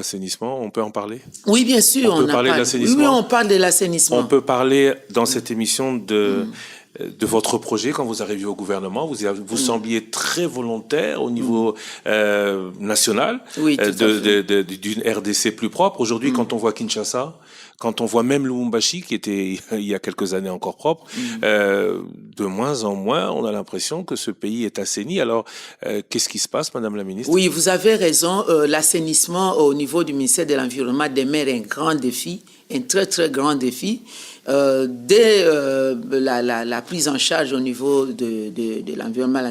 l'assainissement, on peut en parler? Oui, bien sûr. On peut parler de l'assainissement? Oui, on parle de l'assainissement. On peut parler dans cette émission de votre projet quand vous arriviez au gouvernement. Vous sembliez très volontaire au niveau national, oui, d'une RDC plus propre. Aujourd'hui, quand on voit Kinshasa, quand on voit même Lubumbashi, qui était il y a quelques années encore propre, de moins en moins, on a l'impression que ce pays est assaini. Alors, qu'est-ce qui se passe, Madame la Ministre? Oui, vous avez raison. L'assainissement au niveau du ministère de l'Environnement demeure un grand défi, un très, très grand défi. Dès la prise en charge au niveau de l'environnement,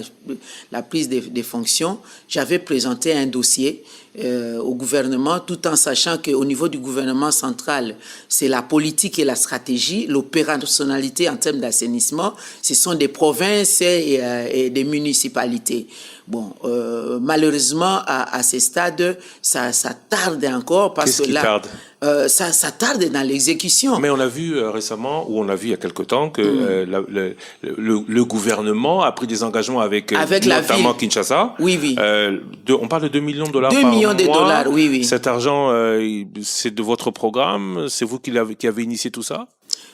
la prise des fonctions, j'avais présenté un dossier au gouvernement, tout en sachant qu'au niveau du gouvernement central, c'est la politique et la stratégie, l'opérationnalité en termes d'assainissement, ce sont des provinces et des municipalités. Bon, malheureusement, à ce stade, ça tarde encore parce que là, tarde ça tarde dans l'exécution. Mais on a vu récemment, ou on a vu il y a quelque temps, que le gouvernement a pris des engagements avec notamment Kinshasa. Oui, oui. On parle de 2 millions de dollars 2 par millions mois. de dollars, oui, oui. Cet argent, c'est de votre programme? C'est vous qui avez initié tout ça?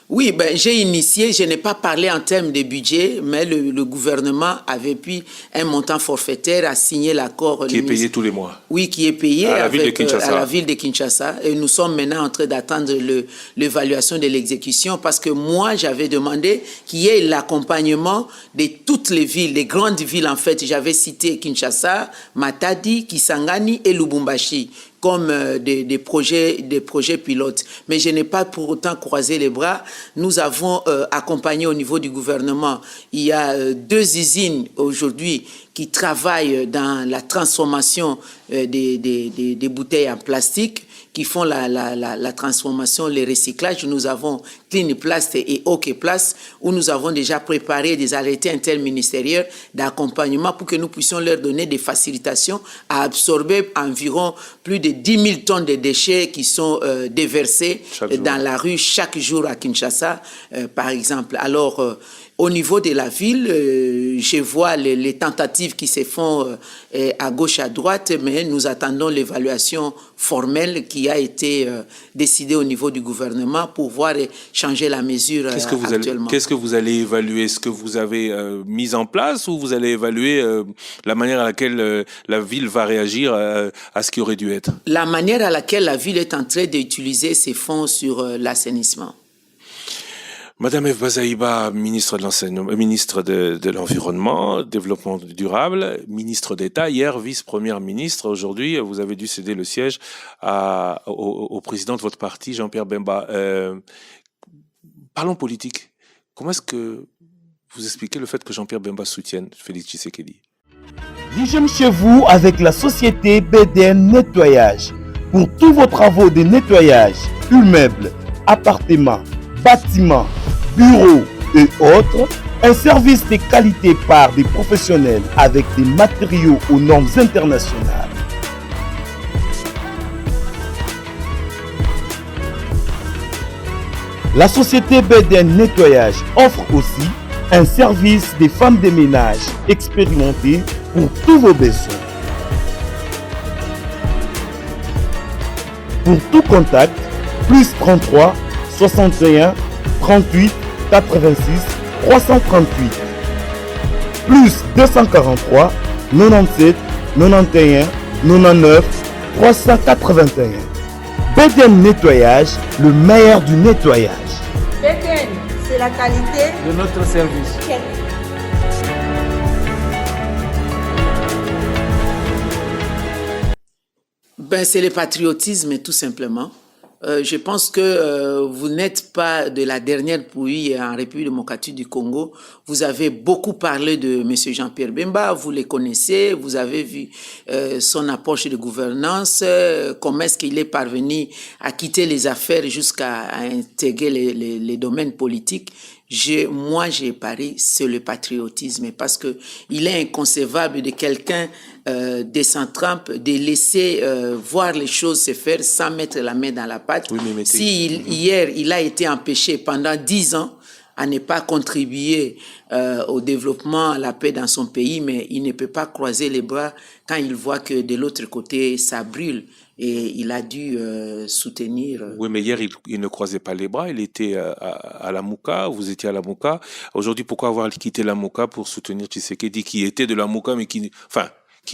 Oui, j'ai initié, je n'ai pas parlé en termes de budget, mais le gouvernement avait pris un montant forfaitaire à signer l'accord. Qui est payé tous les mois? Oui, qui est payé à la ville de Kinshasa. Et nous sommes maintenant en train d'attendre l'évaluation de l'exécution parce que moi, j'avais demandé qu'il y ait l'accompagnement de toutes les villes, les grandes villes en fait. J'avais cité Kinshasa, Matadi, Kisangani et Lubumbashi comme des projets pilotes. Mais je n'ai pas pour autant croisé les bras. Nous avons accompagné au niveau du gouvernement. Il y a 2 usines aujourd'hui qui travaillent dans la transformation des bouteilles en plastique, qui font la transformation, les recyclages. Nous avons Clean Plast et OK Plast, où nous avons déjà préparé des arrêtés interministériels d'accompagnement pour que nous puissions leur donner des facilitations à absorber environ plus de 10 000 tonnes de déchets qui sont déversés dans la rue chaque jour à Kinshasa, par exemple. Alors, au niveau de la ville, je vois les tentatives qui se font à gauche, à droite, mais nous attendons l'évaluation formelle qui a été décidée au niveau du gouvernement pour voir changer la mesure actuellement. Qu'est-ce que vous allez évaluer? Ce que vous avez mis en place ou vous allez évaluer la manière à laquelle la ville va réagir à ce qui aurait dû être? La manière à laquelle la ville est en train d'utiliser ses fonds sur l'assainissement. Madame Eve Bazaïba, ministre de l'Environnement, Développement durable, ministre d'État, hier vice-première ministre, aujourd'hui vous avez dû céder le siège au président de votre parti, Jean-Pierre Bemba. Parlons politique. Comment est-ce que vous expliquez le fait que Jean-Pierre Bemba soutienne Félix Tshisekedi? J'aime chez vous avec la société BDN Nettoyage. Pour tous vos travaux de nettoyage, immeubles, appartements, bâtiments, bureaux et autres, un service de qualité par des professionnels avec des matériaux aux normes internationales. La société BDN Nettoyage offre aussi un service des femmes de ménage expérimentées pour tous vos besoins. Pour tout contact, plus 33 61 38 86 338 plus 243 97 91 99 381. BDN Nettoyage, le meilleur du nettoyage. BDN, c'est la qualité de notre service. C'est le patriotisme tout simplement. Je pense que vous n'êtes pas de la dernière pluie en République démocratique du Congo. Vous avez beaucoup parlé de M. Jean-Pierre Bemba, vous le connaissez, vous avez vu son approche de gouvernance, comment est-ce qu'il est parvenu à quitter les affaires jusqu'à intégrer les domaines politiques. Moi, j'ai parié sur le patriotisme parce que il est inconcevable de quelqu'un de Saint-Trump de laisser voir les choses se faire sans mettre la main dans la pâte. Oui, hier, il a été empêché pendant 10 ans à ne pas contribuer au développement, à la paix dans son pays, mais il ne peut pas croiser les bras quand il voit que de l'autre côté, ça brûle. et il a dû soutenir. Oui, mais hier, il ne croisait pas les bras. Il était à la Mouka. Vous étiez à la Mouka. Aujourd'hui, pourquoi avoir quitté la Mouka pour soutenir Tshisekedi, qui était de la Mouka, mais qui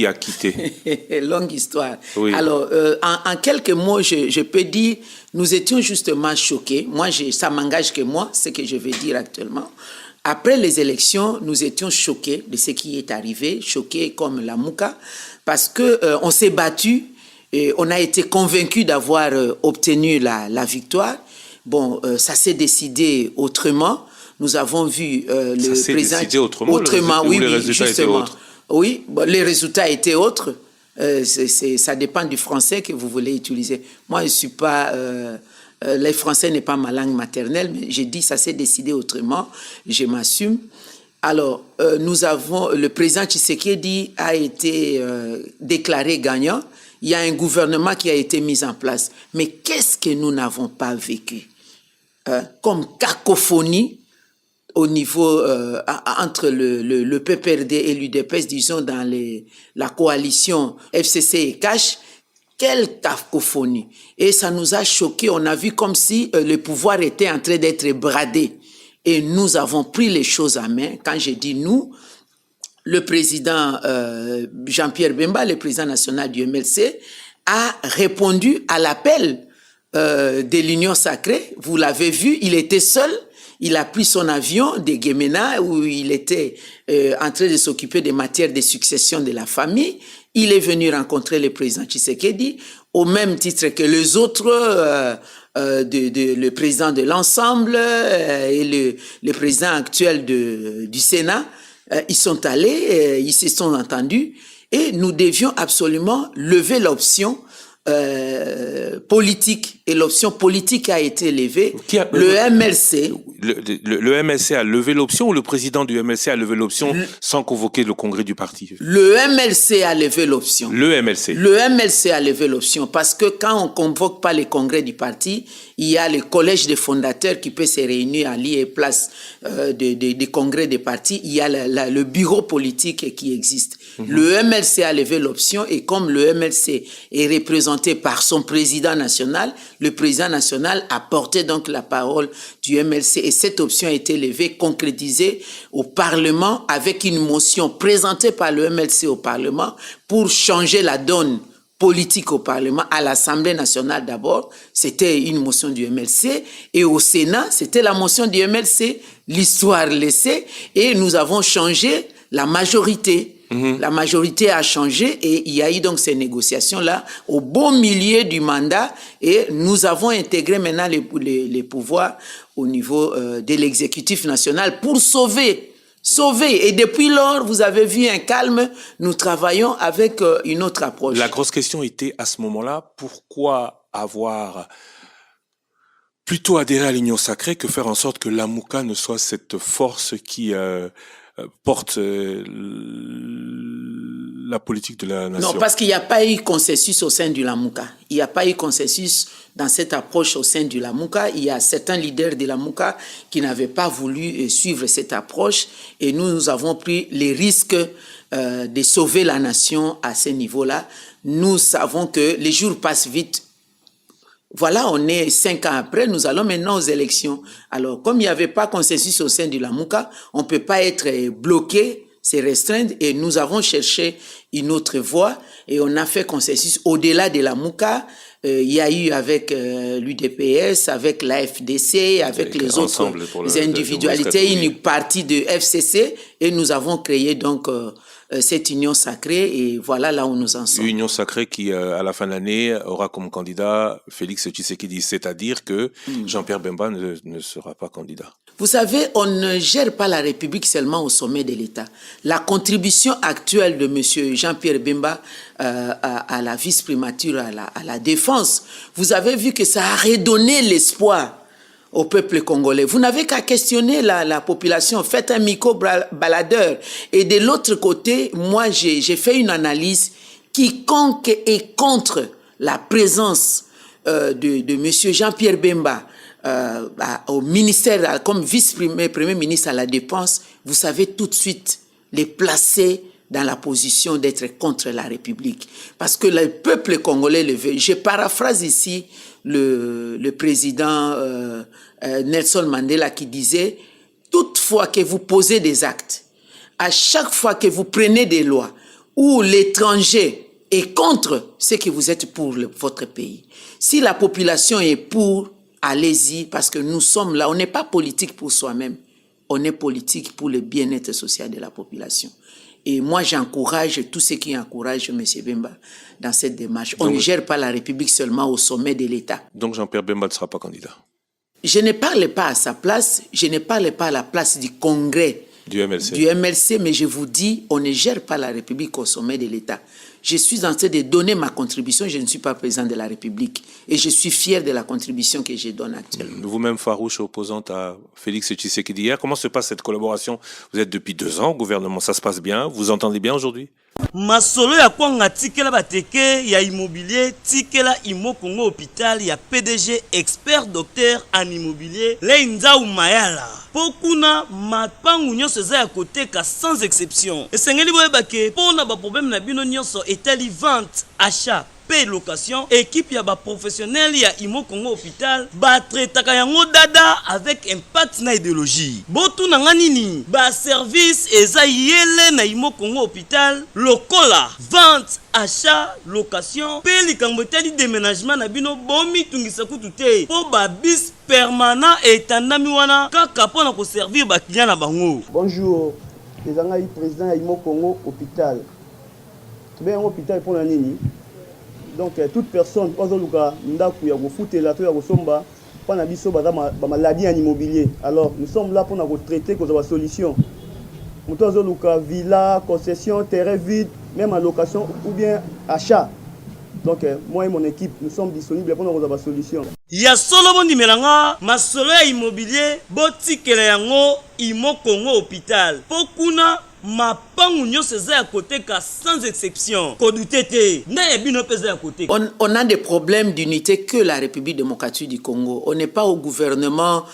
a quitté? Longue histoire. Oui. Alors, en quelques mots, je peux dire, nous étions justement choqués. Moi, ça m'engage que moi, ce que je vais dire actuellement. Après les élections, nous étions choqués de ce qui est arrivé, choqués comme la Mouka, parce que on s'est battu. Et on a été convaincus d'avoir obtenu la victoire. Bon, ça s'est décidé autrement. Nous avons vu le président... Ça s'est décidé autrement, oui, les résultats étaient autres. Oui, bon, les résultats étaient autres. Ça dépend du français que vous voulez utiliser. Moi, je ne suis pas... le français n'est pas ma langue maternelle, mais j'ai dit ça s'est décidé autrement. Je m'assume. Alors, le président Tshisekedi a été déclaré gagnant. Il y a un gouvernement qui a été mis en place. Mais qu'est-ce que nous n'avons pas vécu comme cacophonie au niveau entre le PPRD et l'UDPS, disons dans la coalition FCC et CACH. Quelle cacophonie! Et ça nous a choqués. On a vu comme si le pouvoir était en train d'être bradé. Et nous avons pris les choses en main. Quand je dis nous, le président Jean-Pierre Bemba, le président national du MLC, a répondu à l'appel de l'Union sacrée. Vous l'avez vu, il était seul. Il a pris son avion de Guémena où il était en train de s'occuper des matières de succession de la famille. Il est venu rencontrer le président Tshisekedi au même titre que les autres, le président de l'ensemble et le président actuel du Sénat. Ils sont allés, ils se sont entendus et nous devions absolument lever l'option politique. Et l'option politique a été levée. Le MLC... Le MLC a levé l'option ou le président du MLC a levé l'option sans convoquer le congrès du parti? Le MLC a levé l'option. Le MLC. Le MLC a levé l'option parce que quand on ne convoque pas les congrès du parti, il y a le collège des fondateurs qui peut se réunir à lieu et place des congrès des partis. Il y a le bureau politique qui existe. Le MLC a levé l'option et comme le MLC est représenté par son président national, le président national a porté donc la parole du MLC et cette option a été levée, concrétisée au Parlement avec une motion présentée par le MLC au Parlement pour changer la donne politique au Parlement, à l'Assemblée nationale d'abord, c'était une motion du MLC et au Sénat, c'était la motion du MLC, l'histoire laissée et nous avons changé la majorité. La majorité a changé et il y a eu donc ces négociations-là au beau milieu du mandat et nous avons intégré maintenant les pouvoirs au niveau de l'exécutif national pour sauver. Et depuis lors, vous avez vu un calme, nous travaillons avec une autre approche. La grosse question était à ce moment-là, pourquoi avoir plutôt adhéré à l'Union sacrée que faire en sorte que la Mouka ne soit cette force qui porte la politique de la nation? Non, parce qu'il n'y a pas eu consensus au sein du Lamouka. Il n'y a pas eu consensus dans cette approche au sein du Lamouka. Il y a certains leaders de Lamouka qui n'avaient pas voulu suivre cette approche et nous avons pris les risques de sauver la nation à ce niveau-là. Nous savons que les jours passent vite. Voilà, on est 5 ans après, nous allons maintenant aux élections. Alors, comme il n'y avait pas consensus au sein du Lamouka, on ne peut pas être bloqué, c'est restreindre, et nous avons cherché une autre voie, et on a fait consensus au-delà de Lamouka. Il y a eu avec l'UDPS, avec la FDC, avec les autres individualités, une partie de FCC, et nous avons créé donc cette union sacrée et voilà là où nous en sommes. Une union sacrée qui, à la fin de l'année, aura comme candidat Félix Tshisekedi, c'est-à-dire que Jean-Pierre Bemba ne sera pas candidat. Vous savez, on ne gère pas la République seulement au sommet de l'État. La contribution actuelle de M. Jean-Pierre Bemba à la vice-primature, à la défense, vous avez vu que ça a redonné l'espoir au peuple congolais. Vous n'avez qu'à questionner la population. Faites un micro-baladeur. Et de l'autre côté, moi, j'ai fait une analyse. Quiconque est contre la présence de M. Jean-Pierre Bemba au ministère, comme vice-premier ministre à la Défense, vous savez tout de suite les placer dans la position d'être contre la République. Parce que le peuple congolais le veut. Je paraphrase ici le président Nelson Mandela qui disait « Toutefois que vous posez des actes, à chaque fois que vous prenez des lois où l'étranger est contre ce que vous êtes pour votre pays, si la population est pour, allez-y, parce que nous sommes là, on n'est pas politique pour soi-même, on est politique pour le bien-être social de la population. » Et moi, j'encourage tous ceux qui encouragent M. Bemba dans cette démarche. On ne gère pas la République seulement au sommet de l'État. Donc Jean-Pierre Bemba ne sera pas candidat? Je ne parle pas à sa place, je ne parle pas à la place du Congrès du MLC. Du MLC, mais je vous dis, on ne gère pas la République au sommet de l'État. Je suis en train de donner ma contribution, je ne suis pas président de la République. Et je suis fier de la contribution que je donne actuellement. Vous-même, farouche opposante à Félix Tshisekedi hier, comment se passe cette collaboration? Vous êtes depuis 2 ans au gouvernement, ça se passe bien? Vous entendez bien aujourd'hui? Masolo ya kwanga tikela bateke ya immobilier tikela Imo Congo hôpital ya PDG expert docteur en immobilier Leinza Umayala pokuna mapangu nyonso eza ya koteka sans exception esengeli boyebake pona ba problème na bino nyonso etali vente achat paix location équipe ya ba professionnel ya Imo Congo hôpital ba traitaka yango dada avec impact na idéologie botu na nganini ba service eza yele na Imo Congo hôpital lokola vente achat location paix likambo etali déménagement na bino bomi tungisa kutu te po ba bis permanent etandami wana kaka pona ko servir ba client na bango. Bonjour, les angai président ya Imo Congo hôpital. Bien hôpital pour la nini. Donc toute personne ozoluka ndaku ya kofutela to ya kosomba pana biso ba maladie en immobilier. Alors nous sommes là pour na traiter cause la solution. Muto ozoluka villa, concession, terrain vide, même en location ou bien achat. Donc moi et mon équipe nous sommes disponibles pour na solution. Ya solo bondi melanga masolo ya immobilier botikela yango Imo Congo hôpital. Pokuna mapangu nyonso eza ya koteka sans exception. Kodutete na ya bino pesa ya koteka. On a des problèmes d'unité que la République démocratique du Congo. On n'est pas au gouvernement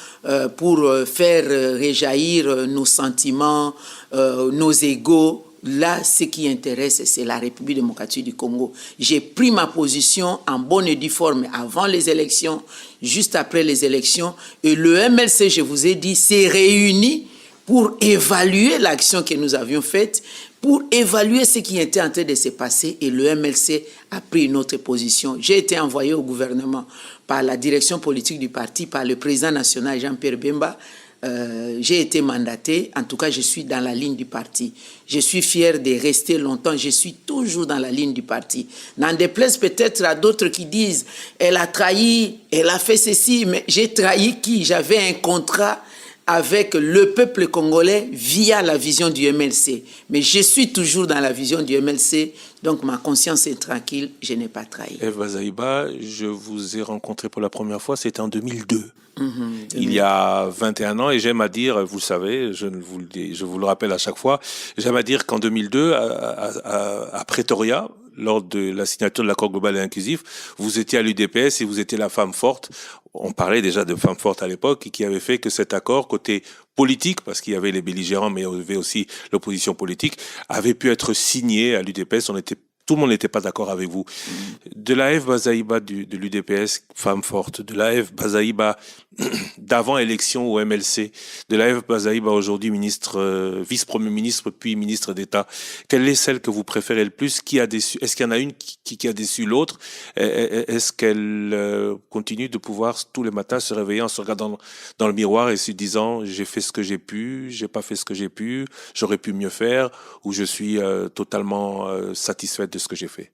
pour faire réjaillir nos sentiments, nos égos. Là, ce qui intéresse, c'est la République démocratique du Congo. J'ai pris ma position en bonne et due forme avant les élections, juste après les élections. Et le MLC, je vous ai dit, s'est réuni pour évaluer l'action que nous avions faite, pour évaluer ce qui était en train de se passer. Et le MLC a pris une autre position. J'ai été envoyé au gouvernement par la direction politique du parti, par le président national Jean-Pierre Bemba. J'ai été mandaté, en tout cas je suis dans la ligne du parti. Je suis fier de rester longtemps, je suis toujours dans la ligne du parti. N'en déplaise peut-être à d'autres qui disent « elle a trahi, elle a fait ceci », mais j'ai trahi qui? J'avais un contrat avec le peuple congolais via la vision du MLC. Mais je suis toujours dans la vision du MLC, donc ma conscience est tranquille, je n'ai pas trahi. Eve Bazaïba, je vous ai rencontré pour la première fois, c'était en 2002. Il y a 21 ans, et j'aime à dire, vous le savez, je vous le rappelle à chaque fois, j'aime à dire qu'en 2002, à Pretoria, lors de la signature de l'accord global et inclusif, vous étiez à l'UDPS et vous étiez la femme forte. On parlait déjà de femme forte à l'époque, qui avait fait que cet accord, côté politique, parce qu'il y avait les belligérants, mais il y avait aussi l'opposition politique, avait pu être signé à l'UDPS. Tout le monde n'était pas d'accord avec vous. De la Eve Bazaïba de l'UDPS, femme forte, de la Eve Bazaïba d'avant élection au MLC, de la Eve Bazaïba aujourd'hui vice-premier ministre puis ministre d'État, quelle est celle que vous préférez le plus? Qui a déçu? Est-ce qu'il y en a une qui a déçu l'autre? Est-ce qu'elle continue de pouvoir tous les matins se réveiller en se regardant dans le miroir et se disant j'ai fait ce que j'ai pu, j'ai pas fait ce que j'ai pu, j'aurais pu mieux faire, ou je suis totalement satisfaite de ce que j'ai fait?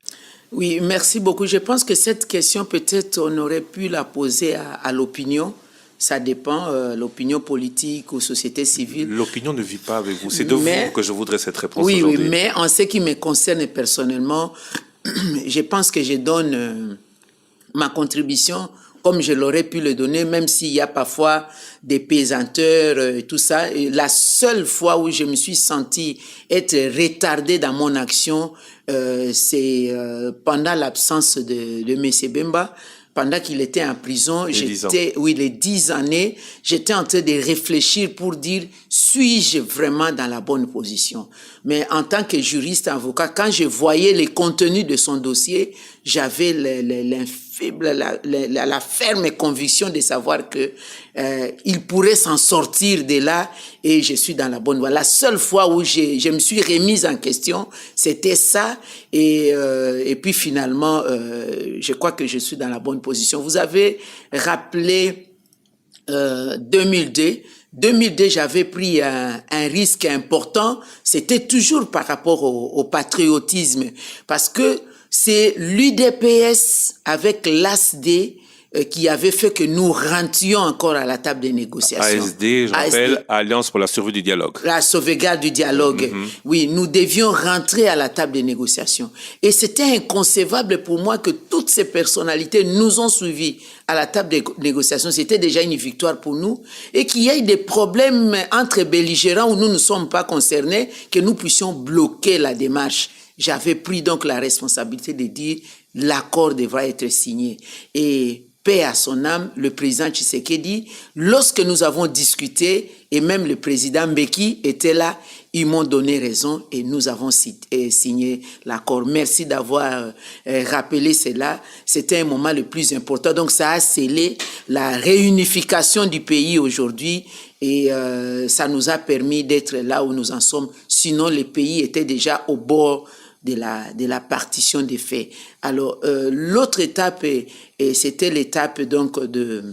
Oui, merci beaucoup. Je pense que cette question, peut-être, on aurait pu la poser à l'opinion. Ça dépend, l'opinion politique ou société civile. L'opinion ne vit pas avec vous. C'est de vous que je voudrais cette réponse oui, aujourd'hui. Oui, mais en ce qui me concerne personnellement, je pense que je donne ma contribution comme je l'aurais pu le donner, même s'il y a parfois des pesanteurs et tout ça. Et la seule fois où je me suis senti être retardé dans mon action, c'est pendant l'absence de M. Bemba. pendant qu'il était en prison, les 10 ans. les 10 années, j'étais en train de réfléchir pour dire, suis-je vraiment dans la bonne position? Mais en tant que juriste, avocat, quand je voyais les contenus de son dossier, j'avais la ferme conviction de savoir que il pourrait s'en sortir de là et je suis dans la bonne voie. La seule fois où je me suis remise en question, c'était ça et puis finalement, je crois que je suis dans la bonne position. Vous avez rappelé 2002. 2002, j'avais pris un risque important. C'était toujours par rapport au patriotisme parce que c'est l'UDPS avec l'ASD qui avait fait que nous rentrions encore à la table des négociations. ASD, je rappelle, Alliance pour la survie du dialogue. La sauvegarde du dialogue. Oui, nous devions rentrer à la table des négociations. Et c'était inconcevable pour moi que toutes ces personnalités nous ont suivis à la table des négociations. C'était déjà une victoire pour nous. Et qu'il y ait des problèmes entre belligérants où nous ne sommes pas concernés, que nous puissions bloquer la démarche. J'avais pris donc la responsabilité de dire l'accord devra être signé. Et paix à son âme, le président Tshisekedi, lorsque nous avons discuté, et même le président Mbeki était là, ils m'ont donné raison et nous avons signé l'accord. Merci d'avoir rappelé cela. C'était un moment le plus important. Donc ça a scellé la réunification du pays aujourd'hui et ça nous a permis d'être là où nous en sommes. Sinon, le pays était déjà au bord de la partition des faits. Alors, l'autre étape, c'était l'étape donc de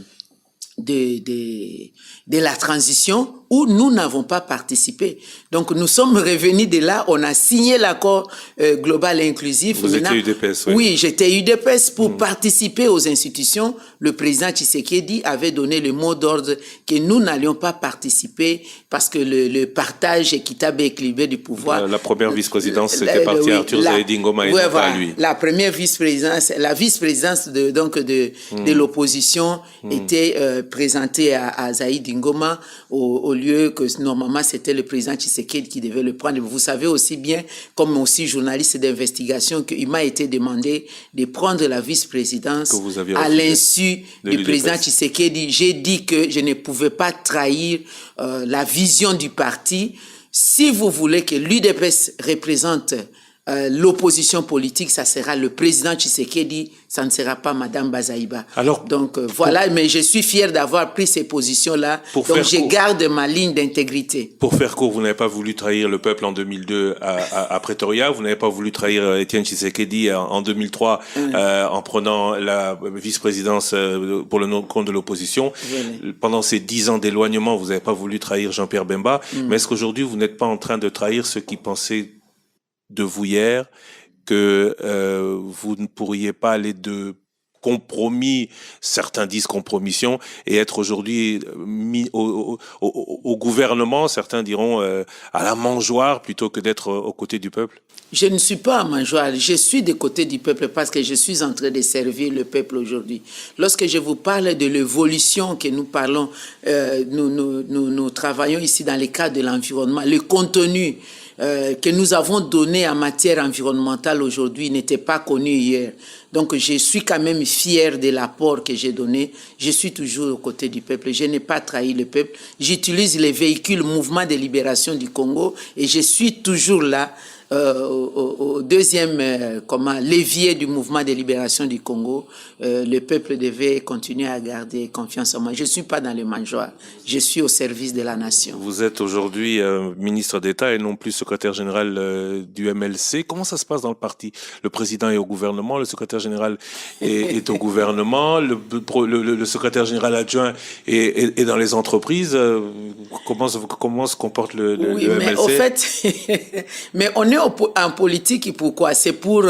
la transition où nous n'avons pas participé. Donc, nous sommes revenus de là, on a signé l'accord global et inclusif. Vous étiez UDPS, oui. Oui, j'étais UDPS pour participer aux institutions. Le président Tshisekedi avait donné le mot d'ordre que nous n'allions pas participer parce que le partage équitable et équilibré du pouvoir... La première vice-présidence, c'était parti à Arthur Zaïdi Ngoma et non pas à lui. La première vice-présidence, la vice-présidence de l'opposition était présentée à Zaïdi Ngoma au lieu que normalement c'était le président Tshisekedi qui devait le prendre. Vous savez aussi bien, comme aussi journaliste d'investigation, qu'il m'a été demandé de prendre la vice-présidence à l'insu du président Tshisekedi. J'ai dit que je ne pouvais pas trahir la vision du parti. Si vous voulez que l'UDPS représente l'opposition politique, ça sera le président Tshisekedi, ça ne sera pas Madame Bazaïba. Alors, donc voilà, mais je suis fier d'avoir pris ces positions-là. Donc je garde ma ligne d'intégrité. Pour faire court, vous n'avez pas voulu trahir le peuple en 2002 à Pretoria, vous n'avez pas voulu trahir Étienne Tshisekedi en 2003 en prenant la vice-présidence pour le compte de l'opposition. Pendant ces 10 ans d'éloignement, vous n'avez pas voulu trahir Jean-Pierre Bemba. Mais est-ce qu'aujourd'hui, vous n'êtes pas en train de trahir ceux qui pensaient de vous hier, que vous ne pourriez pas aller de compromis, certains disent compromission, et être aujourd'hui mis au gouvernement, certains diront à la mangeoire, plutôt que d'être aux côtés du peuple? Je ne suis pas à mangeoire, je suis des côtés du peuple parce que je suis en train de servir le peuple aujourd'hui. Lorsque je vous parle de l'évolution que nous parlons, nous travaillons ici dans le cadre de l'environnement, le contenu que nous avons donné en matière environnementale aujourd'hui n'était pas connu hier. Donc je suis quand même fier de l'apport que j'ai donné. Je suis toujours aux côtés du peuple. Je n'ai pas trahi le peuple. J'utilise les véhicules Mouvement de Libération du Congo et je suis toujours là au deuxième levier du Mouvement de Libération du Congo. Le peuple devait continuer à garder confiance en moi. Je ne suis pas dans le mangeoire. Je suis au service de la nation. Vous êtes aujourd'hui ministre d'État et non plus secrétaire général du MLC. Comment ça se passe dans le parti? Le président est au gouvernement, le secrétaire général est au gouvernement, le secrétaire général adjoint est dans les entreprises. Comment se comporte le MLC? Mais au fait, mais on est en politique, pourquoi? C'est pour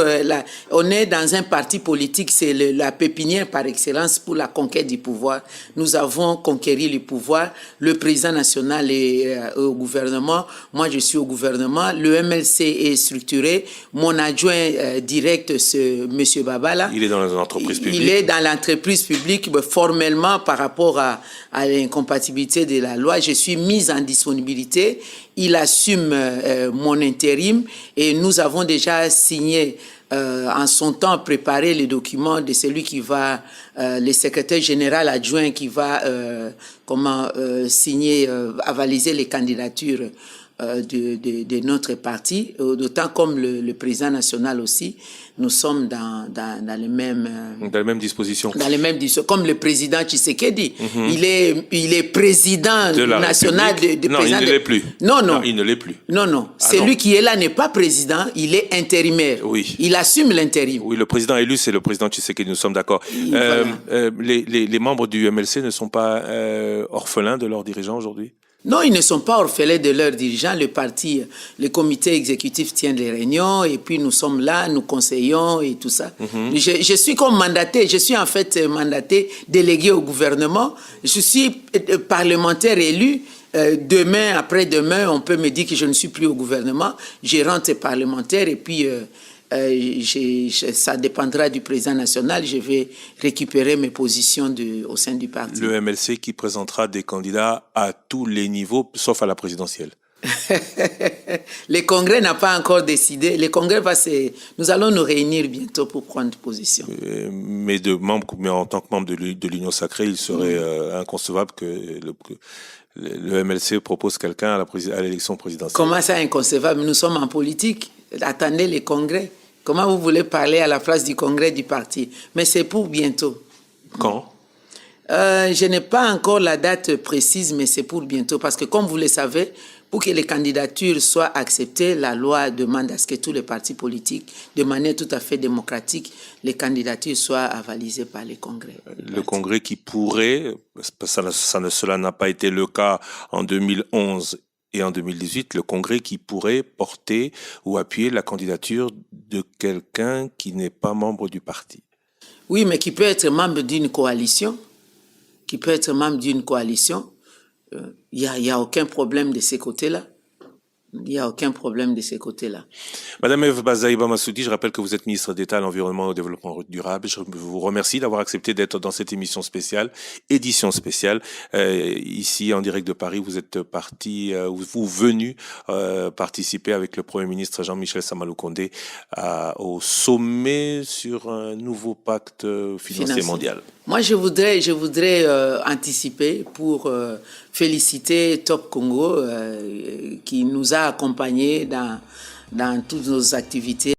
on est dans un parti politique, c'est la pépinière par excellence pour la conquête du pouvoir. Nous avons conquéri le pouvoir. Le président national est au gouvernement. Moi, je suis au gouvernement. Le MLC est structuré. Mon adjoint direct, c'est Monsieur Babala. Il est dans l'entreprise publique. Il est dans l'entreprise publique, mais formellement par rapport à l'incompatibilité de la loi. Je suis mise en disponibilité. Il assume mon intérim et nous avons déjà signé en son temps préparer les documents de celui qui va, le secrétaire général adjoint qui va signer, avaliser les candidatures de notre parti, d'autant comme le président national aussi, nous sommes dans les mêmes... dans les mêmes dispositions. Dans les mêmes dispositions, comme le président Tshisekedi. Il est président national de non, président il ne l'est plus. Non, il ne l'est plus. Non. Celui qui est là n'est pas président, il est intérimaire. Oui. Il assume l'intérim. Oui, le président élu, c'est le président Tshisekedi, nous sommes d'accord. Voilà. Les membres du MLC ne sont pas orphelins de leurs dirigeants aujourd'hui? Non, ils ne sont pas orphelins de leurs dirigeants. Le parti, le comité exécutif tient des réunions et puis nous sommes là, nous conseillons et tout ça. Je suis comme mandaté, je suis en fait mandaté, délégué au gouvernement. Je suis parlementaire élu. Demain, après-demain, on peut me dire que je ne suis plus au gouvernement. Je rentre parlementaire et puis ça dépendra du président national. Je vais récupérer mes positions au sein du parti. Le MLC qui présentera des candidats à tous les niveaux, sauf à la présidentielle. Le congrès n'a pas encore décidé. Le congrès nous allons nous réunir bientôt pour prendre position. Mais en tant que membre de l'Union sacrée, il serait inconcevable que le MLC propose quelqu'un à l'élection présidentielle. Comment ça inconcevable? Nous sommes en politique. Attendez les congrès. Comment vous voulez parler à la place du congrès du parti? Mais c'est pour bientôt. Quand? Je n'ai pas encore la date précise, mais c'est pour bientôt. Parce que comme vous le savez, pour que les candidatures soient acceptées, la loi demande à ce que tous les partis politiques, de manière tout à fait démocratique, les candidatures soient avalisées par les congrès. Le congrès qui pourrait, cela n'a pas été le cas en 2011 et en 2018, le congrès qui pourrait porter ou appuyer la candidature de quelqu'un qui n'est pas membre du parti. Oui, mais qui peut être membre d'une coalition. Il n'y a aucun problème de ces côtés-là. Madame Eve Bazaïba Massoudi, je rappelle que vous êtes ministre d'État à l'Environnement et au Développement durable. Je vous remercie d'avoir accepté d'être dans cette édition spéciale. Ici, en direct de Paris, vous êtes venu participer avec le Premier ministre Jean-Michel Samalou Condé au sommet sur un nouveau pacte financier mondial. Moi, je voudrais anticiper pour féliciter Top Congo qui nous a accompagnés dans toutes nos activités.